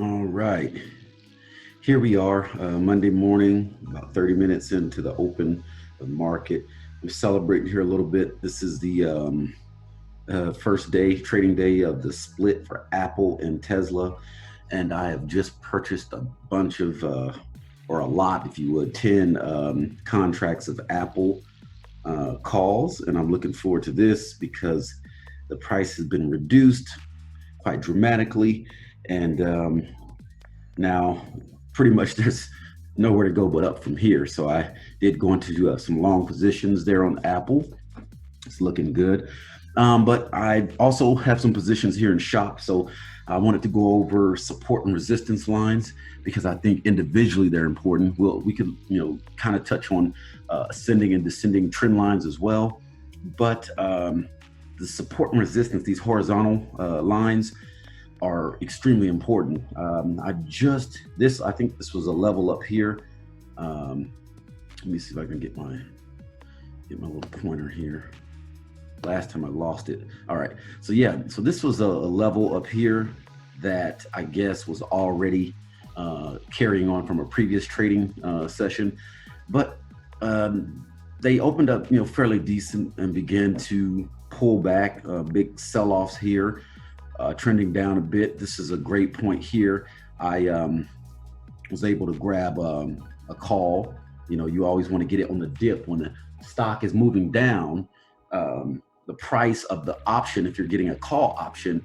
All right. Here we are, Monday morning, about 30 minutes into the open market. We're celebrating here a little bit. This is the first day, trading day of the split for Apple and Tesla. And I have just purchased a bunch of, or a lot, if you would, 10 contracts of Apple calls. And I'm looking forward to this because the price has been reduced quite dramatically. And now pretty much there's nowhere to go but up from here. So I did go into some long positions there on Apple. It's looking good. But I also have some positions here in shop. So I wanted to go over support and resistance lines because I think individually they're important. We could, kind of touch on ascending and descending trend lines as well. But the support and resistance, these horizontal lines, are extremely important. I think this was a level up here. Let me see if I can get my little pointer here. Last time I lost it. All right. So this was a level up here that I guess was already carrying on from a previous trading session, but they opened up, fairly decent and began to pull back. Big sell-offs here. Trending down a bit. This is a great point here. I was able to grab a call. You always want to get it on the dip when the stock is moving down. The price of the option, if you're getting a call option,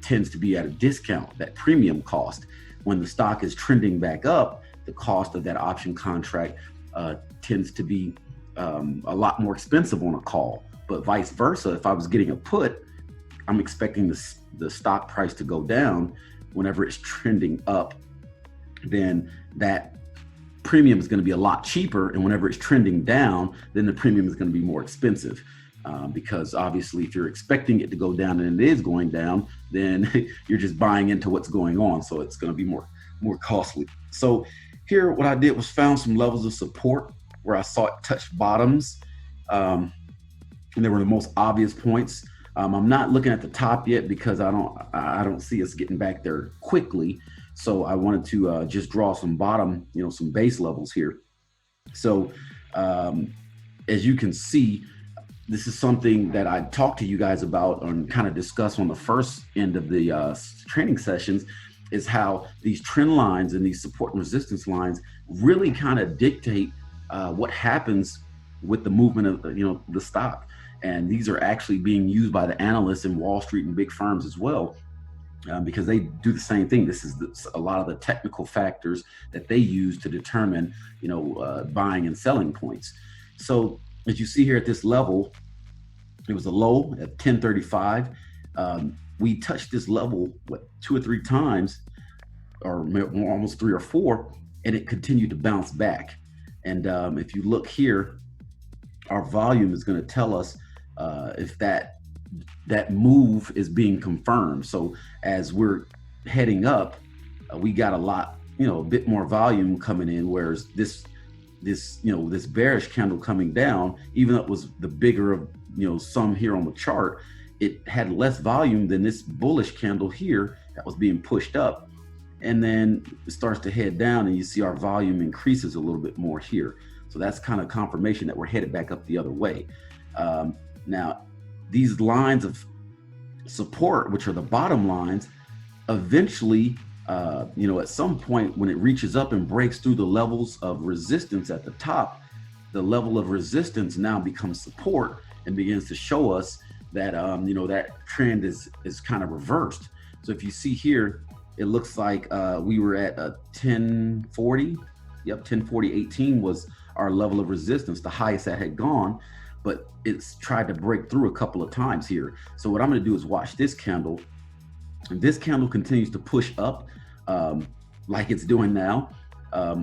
tends to be at a discount, that premium cost. When the stock is trending back up, the cost of that option contract tends to be a lot more expensive on a call. But vice versa, if I was getting a put, I'm expecting the stock price to go down. Whenever it's trending up, then that premium is going to be a lot cheaper. And whenever it's trending down, then the premium is going to be more expensive. Because obviously, if you're expecting it to go down and it is going down, then you're just buying into what's going on. So it's going to be more costly. So here, what I did was found some levels of support where I saw it touch bottoms. And they were the most obvious points. I'm not looking at the top yet because I don't see us getting back there quickly. So I wanted to just draw some bottom, some base levels here. So as you can see, this is something that I talked to you guys about and kind of discussed on the first end of the training sessions, is how these trend lines and these support and resistance lines really kind of dictate what happens with the movement of the stock. And these are actually being used by the analysts in Wall Street and big firms as well, because they do the same thing. This is a lot of the technical factors that they use to determine, buying and selling points. So as you see here at this level, it was a low at 1035. We touched this level, 2 or 3 times, or almost 3 or 4, and it continued to bounce back. And if you look here, our volume is going to tell us if that move is being confirmed. So as we're heading up, we got a bit more volume coming in, whereas this bearish candle coming down, even though it was the bigger of some here on the chart, it had less volume than this bullish candle here that was being pushed up. And then it starts to head down and you see our volume increases a little bit more here. So that's kind of confirmation that we're headed back up the other way. Now, these lines of support, which are the bottom lines, eventually, at some point when it reaches up and breaks through the levels of resistance at the top, the level of resistance now becomes support and begins to show us that, that trend is kind of reversed. So if you see here, it looks like we were at a 1040. Yep, 1040.18 was our level of resistance, the highest that had gone, but it's tried to break through a couple of times here. So what I'm going to do is watch this candle, and this candle continues to push up like it's doing now,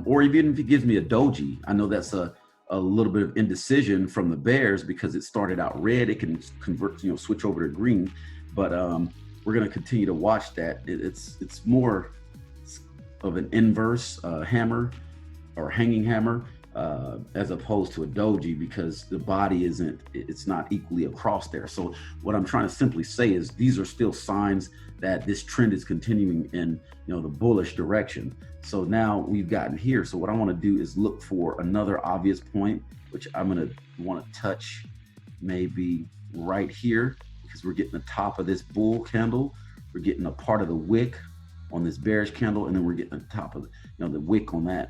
or even if it gives me a doji. I know that's a little bit of indecision from the bears because it started out red. It can convert, switch over to green, but we're going to continue to watch that. It's more of an inverse hammer or hanging hammer. as opposed to a doji, because the body it's not equally across there. So what I'm trying to simply say is these are still signs that this trend is continuing in, the bullish direction. So now we've gotten here. So what I want to do is look for another obvious point, which I'm going to want to touch maybe right here, because we're getting the top of this bull candle. We're getting a part of the wick on this bearish candle, and then we're getting the top of the wick on that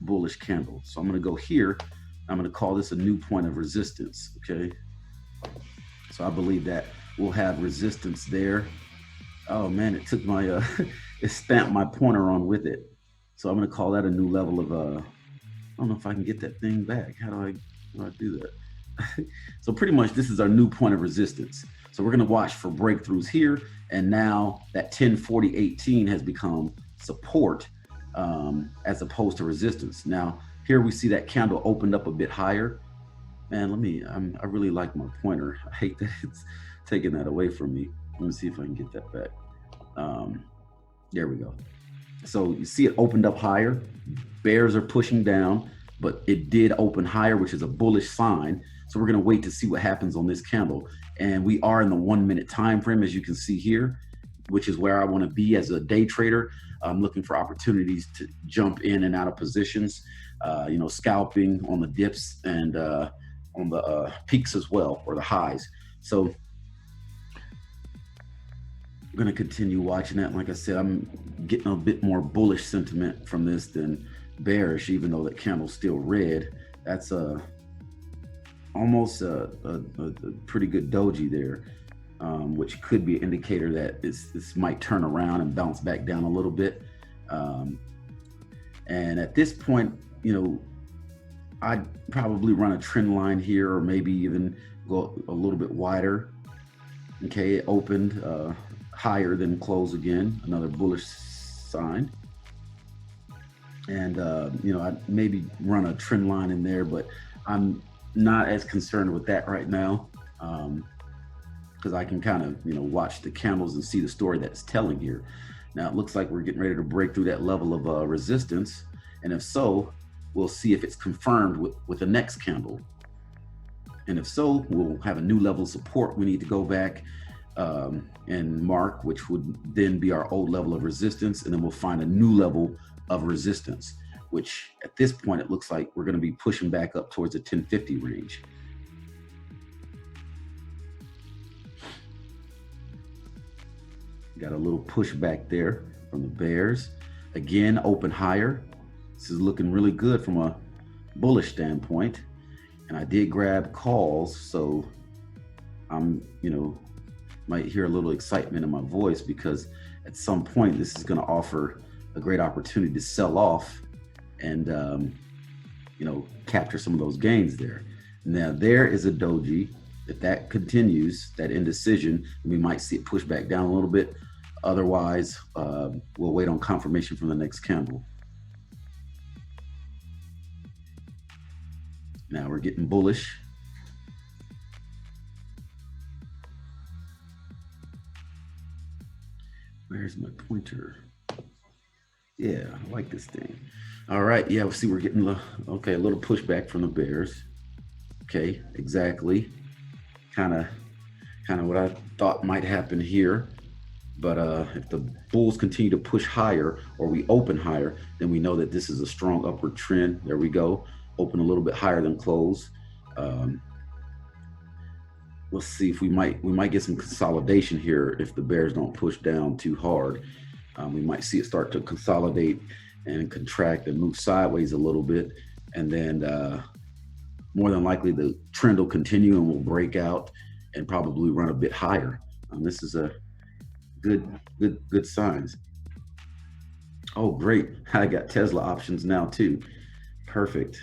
bullish candle. So I'm going to go here. I'm going to call this a new point of resistance. Okay. So I believe that we'll have resistance there. Oh man, it took my, it stamped my pointer on with it. So I'm going to call that a new level of, I don't know if I can get that thing back. How do I do that? So pretty much this is our new point of resistance. So we're going to watch for breakthroughs here. And now that 1040.18 has become support, as opposed to resistance. Now here we see that candle opened up a bit higher. Man, I really like my pointer. I hate that it's taking that away from me. Let me see if I can get that back. There we go. So you see it opened up higher. Bears are pushing down, but it did open higher, which is a bullish sign. So we're going to wait to see what happens on this candle. And we are in the 1 minute time frame, as you can see here, which is where I want to be as a day trader. I'm looking for opportunities to jump in and out of positions, scalping on the dips and on the peaks as well, or the highs. So I'm going to continue watching that. Like I said, I'm getting a bit more bullish sentiment from this than bearish, even though that candle's still red. That's almost a pretty good doji there. Which could be an indicator that this might turn around and bounce back down a little bit. And at this point, I'd probably run a trend line here, or maybe even go a little bit wider. Okay, it opened higher than close again, another bullish sign. And, I'd maybe run a trend line in there, but I'm not as concerned with that right now. Because I can kind of, watch the candles and see the story that it's telling here. Now it looks like we're getting ready to break through that level of resistance. And if so, we'll see if it's confirmed with the next candle. And if so, we'll have a new level of support. We need to go back and mark, which would then be our old level of resistance. And then we'll find a new level of resistance, which at this point, it looks like we're going to be pushing back up towards the 1050 range. Got a little pushback there from the bears. Again, open higher. This is looking really good from a bullish standpoint. And I did grab calls, so I'm, might hear a little excitement in my voice, because at some point this is going to offer a great opportunity to sell off and, capture some of those gains there. Now there is a doji. If that continues, that indecision, we might see it push back down a little bit. Otherwise, we'll wait on confirmation from the next candle. Now we're getting bullish. Where's my pointer? Yeah, I like this thing. All right, yeah, we'll see we're getting a little pushback from the bears. Okay, exactly. Kind of what I thought might happen here. But if the bulls continue to push higher, or we open higher, then we know that this is a strong upward trend. There we go. Open a little bit higher than close. We'll see if we might get some consolidation here if the bears don't push down too hard. We might see it start to consolidate and contract and move sideways a little bit. And then more than likely the trend will continue and we'll break out and probably run a bit higher. This is a good signs. Oh, great. I got Tesla options now too. Perfect.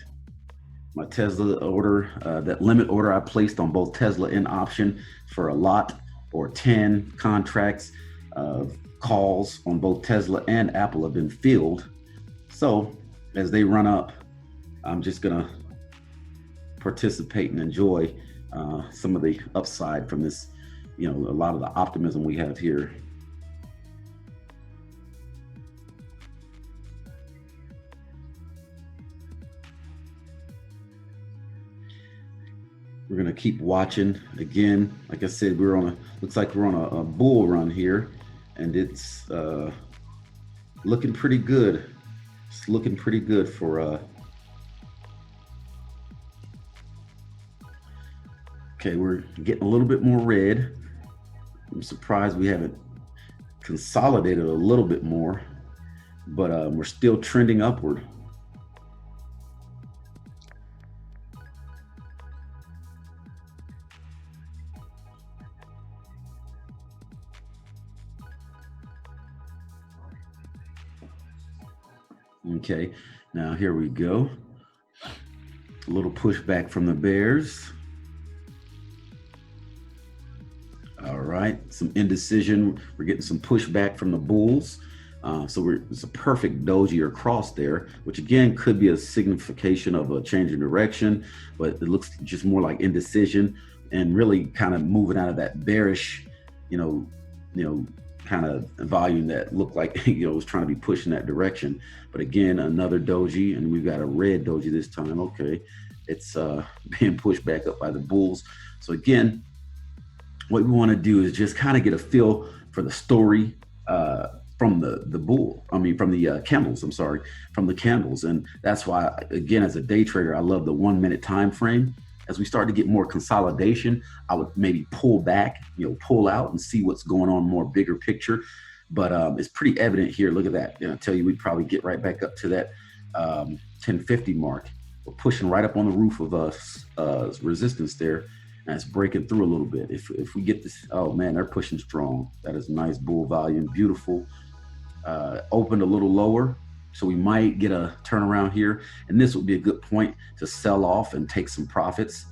My Tesla order, that limit order I placed on both Tesla and option for a lot or 10 contracts of calls on both Tesla and Apple have been filled. So as they run up, I'm just gonna participate and enjoy some of the upside from this, a lot of the optimism we have here. We're gonna keep watching. Again, like I said, looks like we're on a bull run here, and it's looking pretty good. It's looking pretty good for okay, we're getting a little bit more red. I'm surprised we haven't consolidated a little bit more, but we're still trending upward. Okay, now here we go. A little pushback from the bears. All right, some indecision. We're getting some pushback from the bulls. It's a perfect doji or cross there, which again could be a signification of a change in direction, but it looks just more like indecision and really kind of moving out of that bearish, you know, kind of volume that looked like was trying to be pushed in that direction. But again, another doji, and we've got a red doji this time. Okay, it's being pushed back up by the bulls. So again, what we want to do is just kind of get a feel for the story from the candles. I'm sorry, from the candles, and that's why, again, as a day trader, I love the 1 minute time frame. As we start to get more consolidation, I would maybe pull back, pull out and see what's going on, more bigger picture. But it's pretty evident here. Look at that. I tell you, we'd probably get right back up to that 1050 mark. We're pushing right up on the roof of resistance there. And it's breaking through a little bit. If we get this, oh man, they're pushing strong. That is nice bull volume, beautiful. Opened a little lower, so we might get a turnaround here. And this would be a good point to sell off and take some profits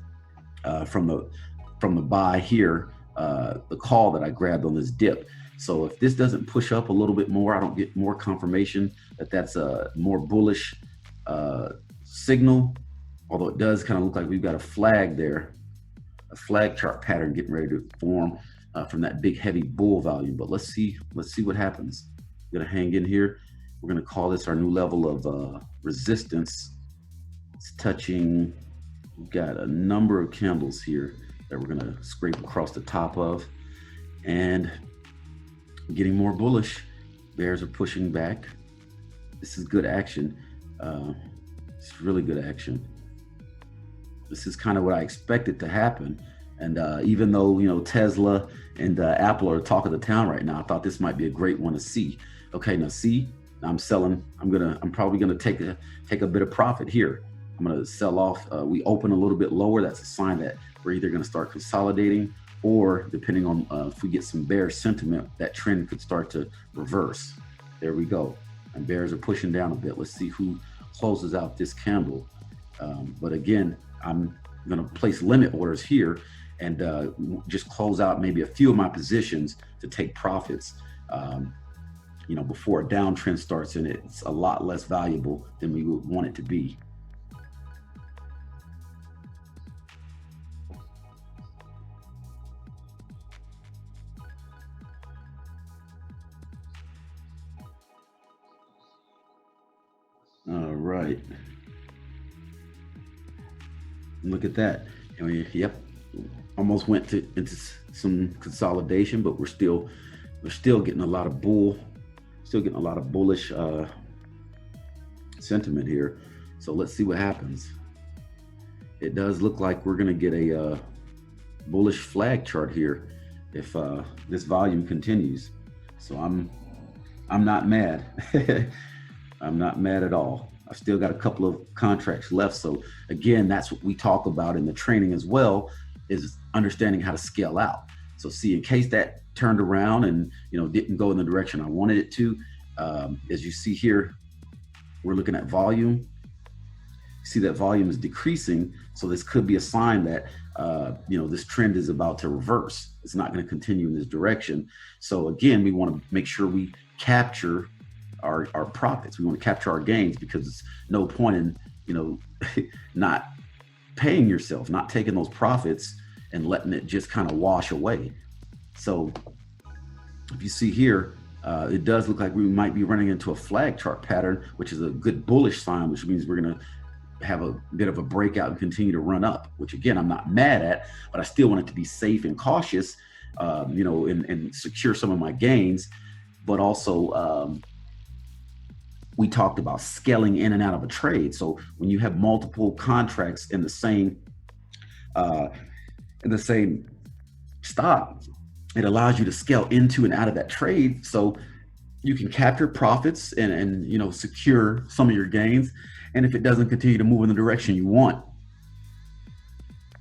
from the buy here, the call that I grabbed on this dip. So if this doesn't push up a little bit more, I don't get more confirmation that that's a more bullish signal. Although it does kind of look like we've got a flag there. A flag chart pattern getting ready to form from that big heavy bull volume. But let's see what happens. We're gonna hang in here. We're gonna call this our new level of resistance. It's touching. We've got a number of candles here that we're gonna scrape across the top of, and getting more bullish. Bears are pushing back. This is good action. It's really good action. This is kind of what I expected to happen. And even though, Tesla and Apple are talk of the town right now, I thought this might be a great one to see. Okay, now see, I'm selling. I'm probably gonna take a bit of profit here. I'm gonna sell off. We open a little bit lower. That's a sign that we're either gonna start consolidating, or depending on if we get some bear sentiment, that trend could start to reverse. There we go. And bears are pushing down a bit. Let's see who closes out this candle. But again, I'm going to place limit orders here and just close out maybe a few of my positions to take profits, before a downtrend starts, and it's a lot less valuable than we would want it to be. All right. Look at that. Yep, almost went into some consolidation, but we're still getting a lot of bullish sentiment here. So let's see what happens. It does look like we're going to get a bullish flag chart here if this volume continues. So I'm not mad. I'm not mad at all. I've still got a couple of contracts left. So again, that's what we talk about in the training as well, is understanding how to scale out. So see, in case that turned around and didn't go in the direction I wanted it to, as you see here, we're looking at volume. See that volume is decreasing. So this could be a sign that this trend is about to reverse. It's not going to continue in this direction. So again, we want to make sure we capture our profits. We want to capture our gains, because it's no point in not paying yourself, not taking those profits and letting it just kind of wash away. So if you see here, it does look like we might be running into a flag chart pattern, which is a good bullish sign, which means we're going to have a bit of a breakout and continue to run up, which again, I'm not mad at, but I still want it to be safe and cautious, and secure some of my gains. But also, we talked about scaling in and out of a trade. So when you have multiple contracts in the same uh, stock, it allows you to scale into and out of that trade. So you can capture profits and secure some of your gains. And if it doesn't continue to move in the direction you want,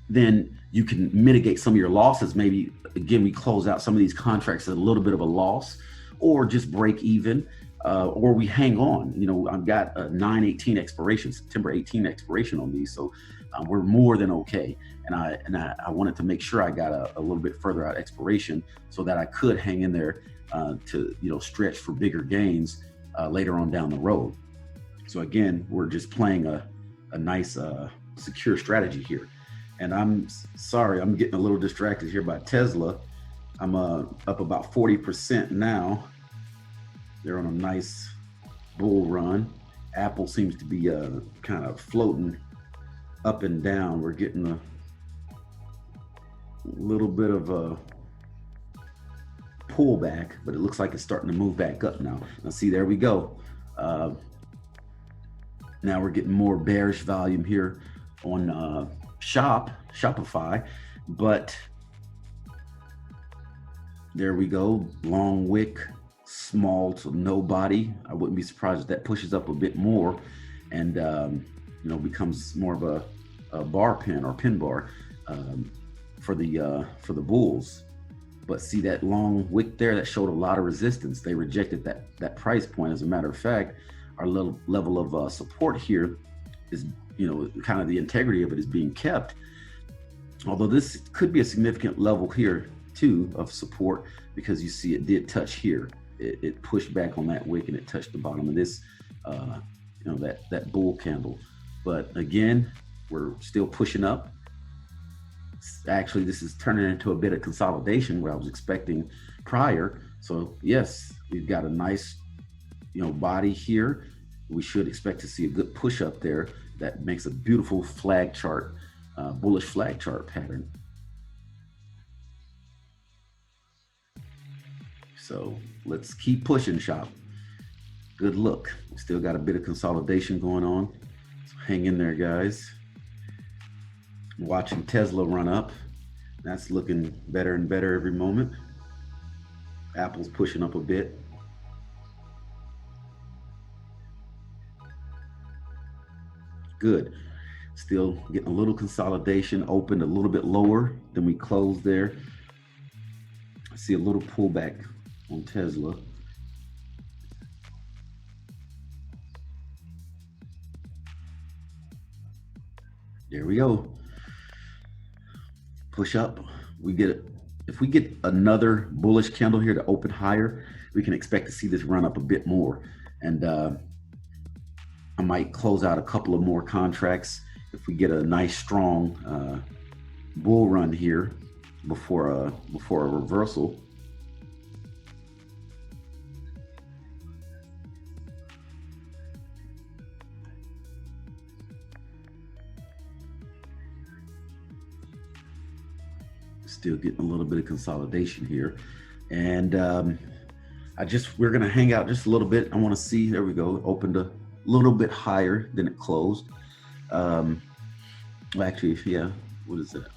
then you can mitigate some of your losses. Maybe again, we close out some of these contracts at a little bit of a loss, or just break even, or we hang on. I've got a 9/18 expiration, September 18 expiration on these, so we're more than okay. And I wanted to make sure I got a little bit further out expiration so that I could hang in there to stretch for bigger gains later on down the road. So again, we're just playing a nice secure strategy here. And I'm sorry, I'm getting a little distracted here by Tesla. I'm up about 40% now. They're on a nice bull run. Apple seems to be kind of floating up and down. We're getting a little bit of a pullback, but it looks like it's starting to move back up now. Now see, there we go. Now we're getting more bearish volume here on Shopify, but there we go. Long wick, small to no body. I wouldn't be surprised if that pushes up a bit more and becomes more of a bar pin or pin bar for the bulls. But see that long wick there, that showed a lot of resistance. They rejected that price point. As a matter of fact, our level of support here is, kind of the integrity of it is being kept. Although this could be a significant level here too of support, because you see it did touch here. It pushed back on that wick and it touched the bottom of this, that bull candle. But again, we're still pushing up. Actually, this is turning into a bit of consolidation where I was expecting prior. So yes, we've got a nice, body here. We should expect to see a good push up there. That makes a beautiful flag chart, bullish flag chart pattern. So let's keep pushing, shop. Good look. We still got a bit of consolidation going on. So hang in there, guys. Watching Tesla run up. That's looking better and better every moment. Apple's pushing up a bit. Good. Still getting a little consolidation, opened a little bit lower than we closed there. I see a little pullback on Tesla. There we go. Push up. If we get another bullish candle here to open higher, we can expect to see this run up a bit more. And I might close out a couple of more contracts if we get a nice strong bull run here before a reversal. Still getting a little bit of consolidation here, and we're gonna hang out just a little bit. I want to see. There we go. Opened a little bit higher than it closed. Actually, yeah. What is that?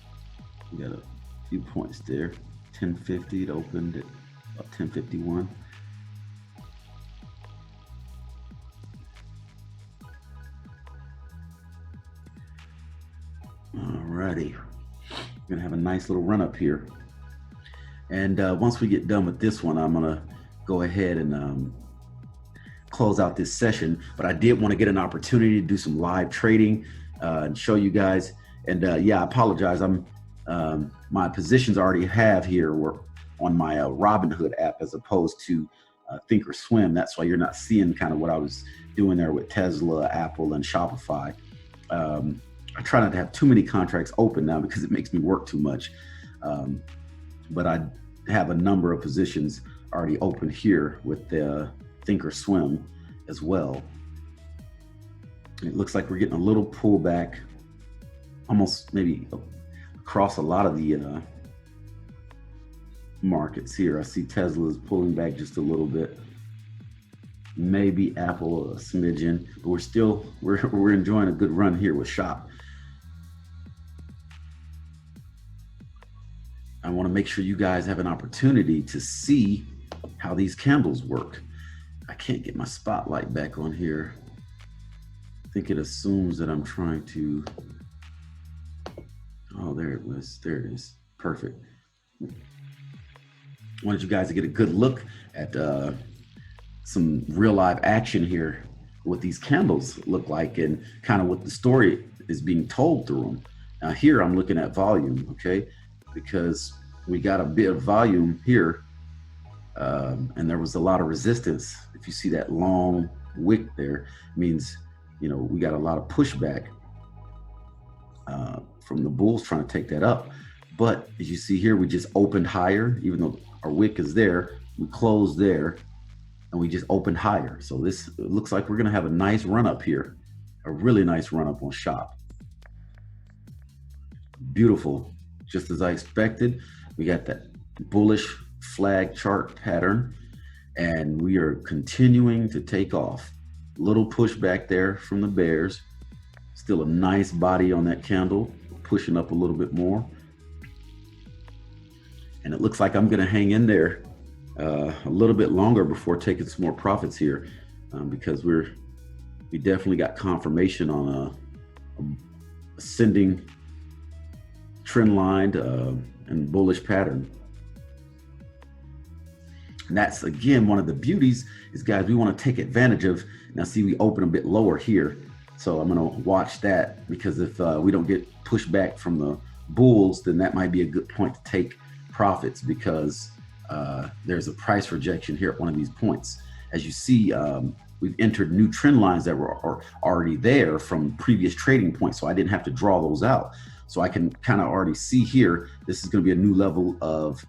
We got a few points there. 1050. It opened at about 1051. Alrighty. We're gonna have a nice little run up here, and once we get done with this one, I'm gonna go ahead and close out this session. But I did want to get an opportunity to do some live trading and show you guys. And I apologize. My positions I already have here were on my Robinhood app as opposed to Thinkorswim. That's why you're not seeing kind of what I was doing there with Tesla, Apple, and Shopify. I try not to have too many contracts open now because it makes me work too much. But I have a number of positions already open here with the Thinkorswim as well. It looks like we're getting a little pullback, almost maybe across a lot of the markets here. I see Tesla is pulling back just a little bit. Maybe Apple a smidgen, but we're enjoying a good run here with Shop. I want to make sure you guys have an opportunity to see how these candles work. I can't get my spotlight back on here. I think it assumes that I'm trying to, oh, there it was. There it is. Perfect. I wanted you guys to get a good look at some real live action here, what these candles look like and kind of what the story is being told through them. Now here I'm looking at volume, okay, because we got a bit of volume here, and there was a lot of resistance. If you see that long wick there, it means, you know, we got a lot of pushback from the bulls trying to take that up. But as you see here, we just opened higher, even though our wick is there, we closed there, and we just opened higher. So this looks like we're gonna have a nice run up here, a really nice run up on Shop. Beautiful, just as I expected. We got that bullish flag chart pattern, and we are continuing to take off. Little pushback there from the bears. Still a nice body on that candle, pushing up a little bit more. And it looks like I'm gonna hang in there a little bit longer before taking some more profits here, because we definitely got confirmation on a ascending trend line and bullish pattern. And that's, again, one of the beauties is, guys, we want to take advantage of. Now see, we open a bit lower here, so I'm going to watch that, because if we don't get pushed back from the bulls, then that might be a good point to take profits, because there's a price rejection here at one of these points. As you see, we've entered new trend lines that were already there from previous trading points, so I didn't have to draw those out. So I can kind of already see here, this is going to be a new level of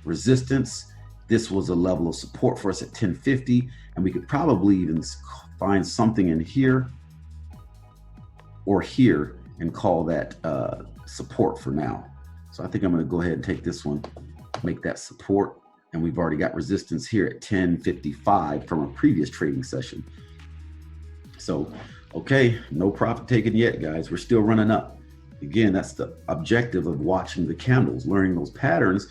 resistance. This was a level of support for us at 1050, and we could probably even find something in here or here and call that support for now. So I think I'm going to go ahead and take this one, make that support. And we've already got resistance here at 1055 from a previous trading session. So, okay, no profit taken yet, guys. We're still running up. Again, that's the objective of watching the candles, learning those patterns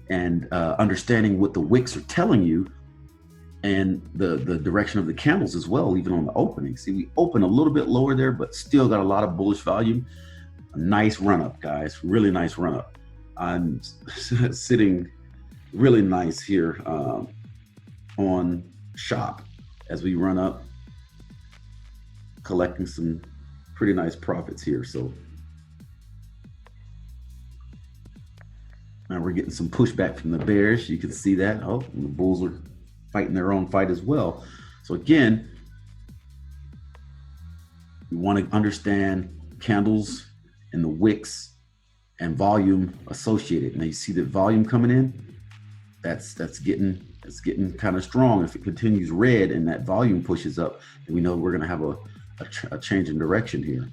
and understanding what the wicks are telling you, and the direction of the candles as well, even on the opening. See, we open a little bit lower there, but still got a lot of bullish volume. A nice run up, guys. Really nice run up. I'm sitting really nice here on Shop as we run up, collecting some pretty nice profits here. So now we're getting some pushback from the bears. You can see that. Oh, and the bulls are fighting their own fight as well. So again, we want to understand candles and the wicks and volume associated. Now you see the volume coming in. That's getting kind of strong. If it continues red and that volume pushes up, then we know we're going to have a change in direction here.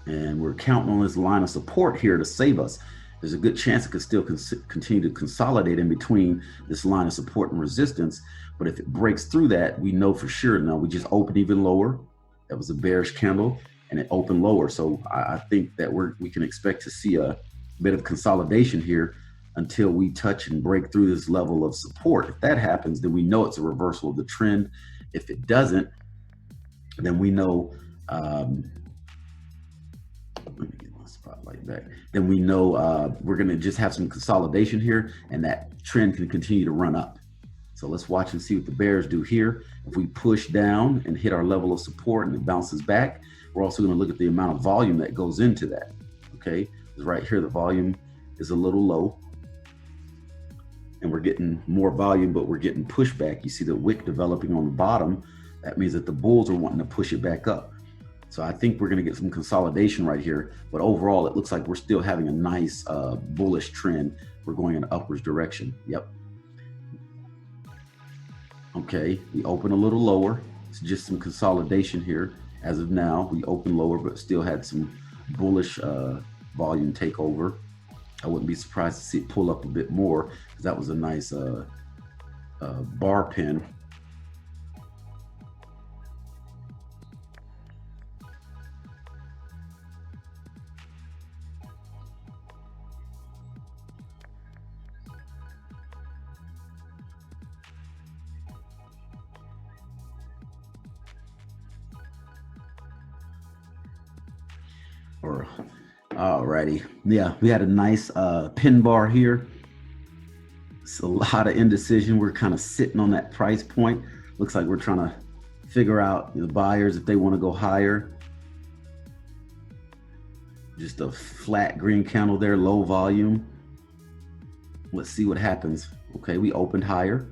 And we're counting on this line of support here to save us. There's a good chance it could still continue to consolidate in between this line of support and resistance. But if it breaks through that, we know for sure. Now we just opened even lower. That was a bearish candle, and it opened lower. So I think that we can expect to see a bit of consolidation here until we touch and break through this level of support. If that happens, then we know it's a reversal of the trend. If it doesn't, then we know, let me get my spotlight back. Then we know we're gonna just have some consolidation here, and that trend can continue to run up. So let's watch and see what the bears do here. If we push down and hit our level of support and it bounces back, we're also gonna look at the amount of volume that goes into that, okay? Right here, the volume is a little low, and we're getting more volume, but we're getting pushback. You see the wick developing on the bottom. That means that the bulls are wanting to push it back up. So I think we're going to get some consolidation right here, but overall, it looks like we're still having a nice bullish trend. We're going in an upwards direction. Yep. Okay, we open a little lower. It's just some consolidation here. As of now, we open lower, but still had some bullish volume takeover. I wouldn't be surprised to see it pull up a bit more because that was a nice bar pin. Or alrighty, yeah, we had a nice pin bar here. It's a lot of indecision. We're kind of sitting on that price point. Looks like we're trying to figure out the buyers if they want to go higher. Just a flat green candle there, low volume. Let's see what happens. Okay, we opened higher.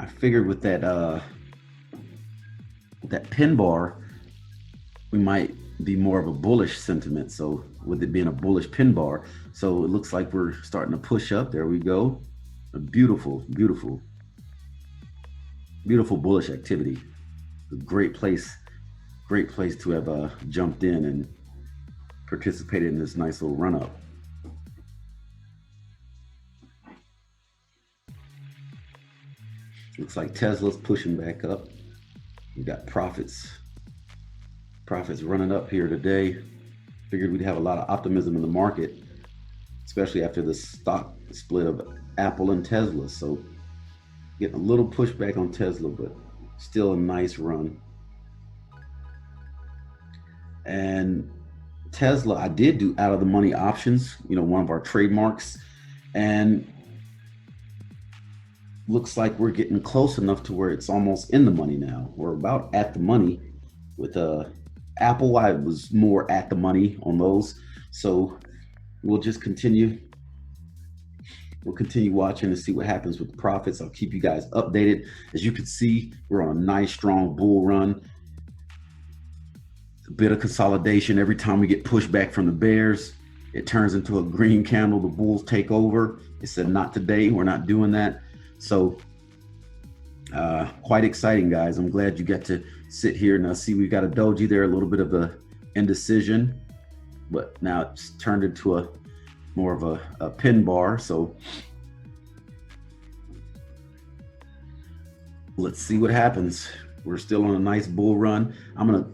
I figured with that pin bar, we might be more of a bullish sentiment. So with it being a bullish pin bar, so it looks like we're starting to push up. There we go. A beautiful, beautiful, beautiful bullish activity. A great place to have jumped in and participated in this nice little run up. Looks like Tesla's pushing back up. We got profits running up here today. Figured we'd have a lot of optimism in the market, especially after the stock split of Apple and Tesla. So getting a little pushback on Tesla, but still a nice run. And Tesla, I did do out of the money options, one of our trademarks, and looks like we're getting close enough to where it's almost in the money now. We're about at the money with Apple. I was more at the money on those, so we'll just continue. We'll continue watching and see what happens with the profits. I'll keep you guys updated. As you can see, we're on a nice strong bull run. A bit of consolidation. Every time we get pushback from the bears, it turns into a green candle. The bulls take over. It said, not today. We're not doing that. So quite exciting, guys. I'm glad you got to sit here. Now see, we've got a doji there, a little bit of a indecision, but now it's turned into a more of a pin bar. So let's see what happens. We're still on a nice bull run. I'm gonna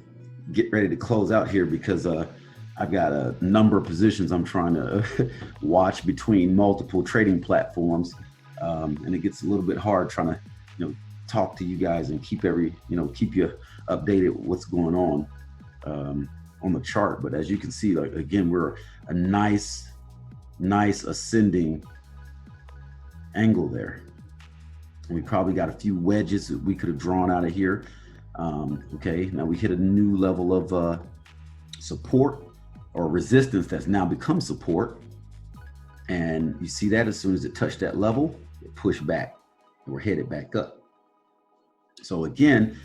get ready to close out here because I've got a number of positions I'm trying to watch between multiple trading platforms. And it gets a little bit hard trying to, talk to you guys and keep keep you updated with what's going on the chart. But as you can see, like again, we're a nice ascending angle there. And we probably got a few wedges that we could have drawn out of here. Okay, now we hit a new level of support or resistance that's now become support. And you see that as soon as it touched that level, it pushed back and we're headed back up. So again,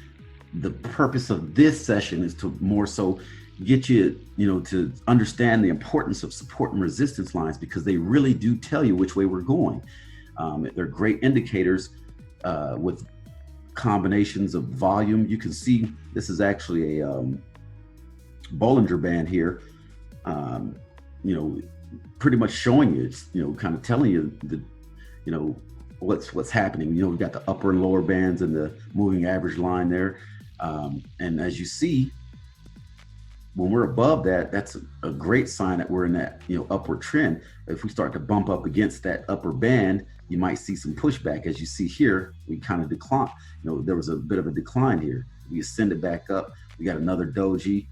the purpose of this session is to more so get you, to understand the importance of support and resistance lines, because they really do tell you which way we're going. They're great indicators with combinations of volume. You can see this is actually a Bollinger Band here. Pretty much showing you, it's, kind of telling you the, what's happening. We've got the upper and lower bands and the moving average line there. And as you see, when we're above that, that's a great sign that we're in that, upward trend. If we start to bump up against that upper band, you might see some pushback. As you see here, we kind of decline. There was a bit of a decline here. We ascended back up. We got another doji.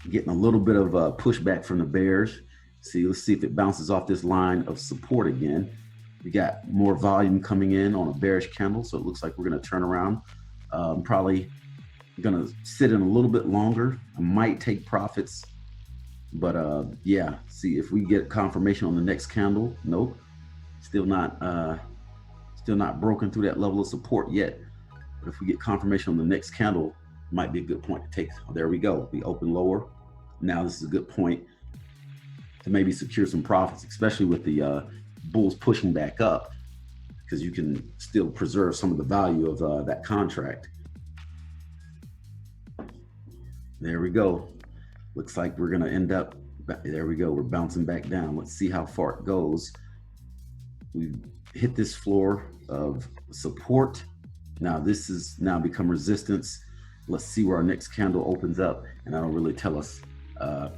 Getting a little bit of a pushback from the bears. Let's see if it bounces off this line of support again. We got more volume coming in on a bearish candle, so it looks like we're going to turn around. Probably going to sit in a little bit longer. I might take profits, but see if we get confirmation on the next candle. Nope, still not broken through that level of support yet. But if we get confirmation on the next candle, might be a good point to take. Oh, there we go. We open lower. Now this is a good point to maybe secure some profits, especially with the bulls pushing back up, because you can still preserve some of the value of that contract. There we go. Looks like we're going to end up, there we go. We're bouncing back down. Let's see how far it goes. We've hit this floor of support. Now this has now become resistance. Let's see where our next candle opens up, and that'll really tell us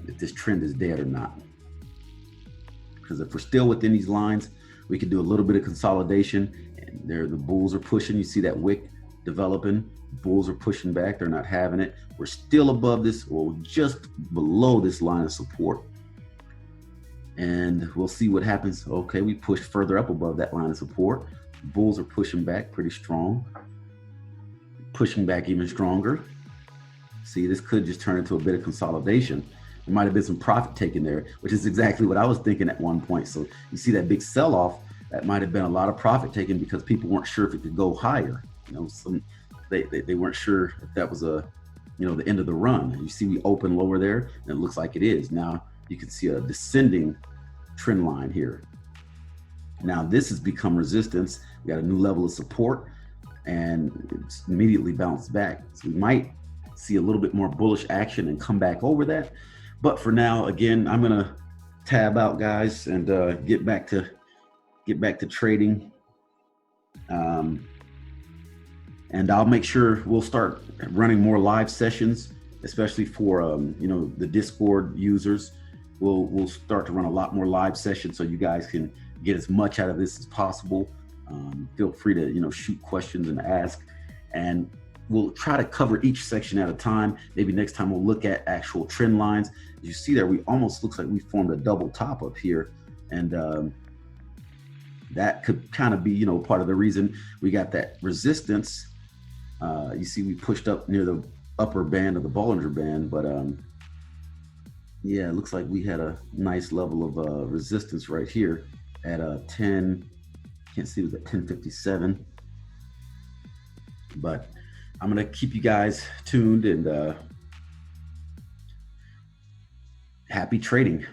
if this trend is dead or not. Because if we're still within these lines, we can do a little bit of consolidation, and there the bulls are pushing. You see that wick developing. Bulls are pushing back. They're not having it. We're still above this, or just below this line of support. And we'll see what happens. Okay, we pushed further up above that line of support. Bulls are pushing back pretty strong. Pushing back even stronger. See, this could just turn into a bit of consolidation. There might have been some profit taken there, which is exactly what I was thinking at one point. So you see that big sell-off, that might have been a lot of profit taken because people weren't sure if it could go higher. You know, they weren't sure if that was the end of the run. You see we open lower there, and it looks like it is. Now you can see a descending trend line here. Now this has become resistance. We got a new level of support, and it's immediately bounced back. So we might see a little bit more bullish action and come back over that. But for now, again, I'm gonna tab out, guys, and get back to trading. And I'll make sure we'll start running more live sessions, especially for the Discord users. We'll start to run a lot more live sessions so you guys can get as much out of this as possible. Feel free to shoot questions and ask, and we'll try to cover each section at a time. Maybe next time we'll look at actual trend lines. As you see there, we almost looks like we formed a double top up here, and that could kind of be part of the reason we got that resistance. You see we pushed up near the upper band of the Bollinger Band, but yeah, it looks like we had a nice level of resistance right here at 10, can't see, it was at 1057. But I'm gonna keep you guys tuned, and happy trading.